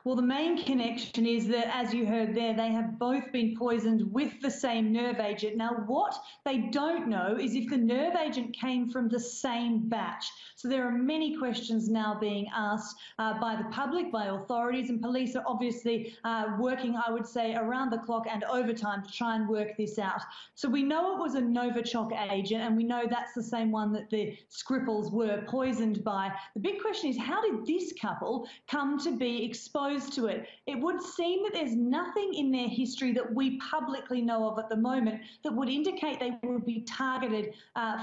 Well, the main connection is that, as you heard there, they have both been poisoned with the same nerve agent. Now, what they don't know is if the nerve agent came from the same batch. So there are many questions now being asked by the public, by authorities, and police are obviously working, I would say, around the clock and overtime to try and work this out. So we know it was a Novichok agent, and we know that's the same one that the Skripals were poisoned by. The big question is, how did this couple come to be exposed to it? It would seem that there's nothing in their history that we publicly know of at the moment that would indicate they would be targeted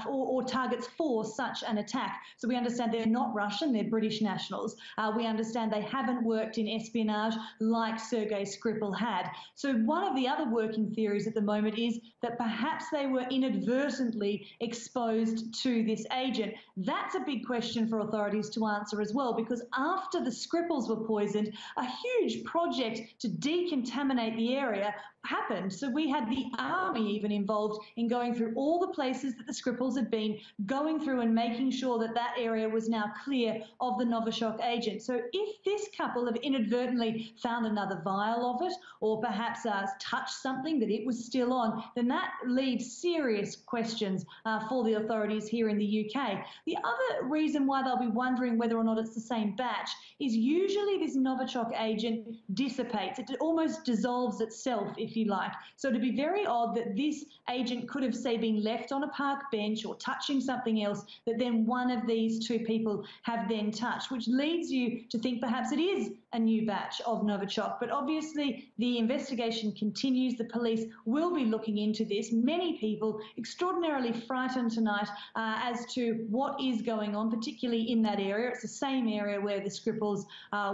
or targets for such an attack. So we understand they're not Russian, they're British nationals. We understand they haven't worked in espionage like Sergei Skripal had. So one of the other working theories at the moment is that perhaps they were inadvertently exposed to this agent. That's a big question for authorities to answer as well, because after the Skripals were poisoned, a huge project to decontaminate the area happened. So we had the army even involved in going through all the places that the Skripals had been, going through and making sure that that area was now clear of the Novichok agent. So if this couple have inadvertently found another vial of it, or perhaps touched something that it was still on, then that leaves serious questions for the authorities here in the UK. The other reason why they'll be wondering whether or not it's the same batch is usually this Novichok agent dissipates. It almost dissolves itself, if you like. So it'd be very odd that this agent could have, say, been left on a park bench or touching something else that then one of these two people have then touched, which leads you to think perhaps it is a new batch of Novichok. But obviously the investigation continues. The police will be looking into this. Many people extraordinarily frightened tonight as to what is going on, particularly in that area. It's the same area where the Skripals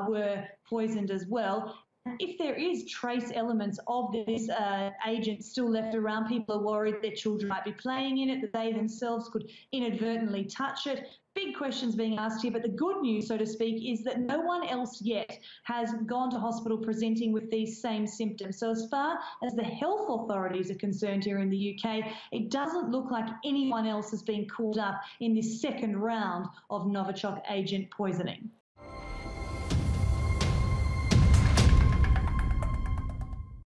were poisoned as well. If there is trace elements of this agent still left around, people are worried their children might be playing in it, that they themselves could inadvertently touch it. Big questions being asked here, but the good news, so to speak, is that no one else yet has gone to hospital presenting with these same symptoms. So as far as the health authorities are concerned here in the UK, it doesn't look like anyone else has been called up in this second round of Novichok agent poisoning.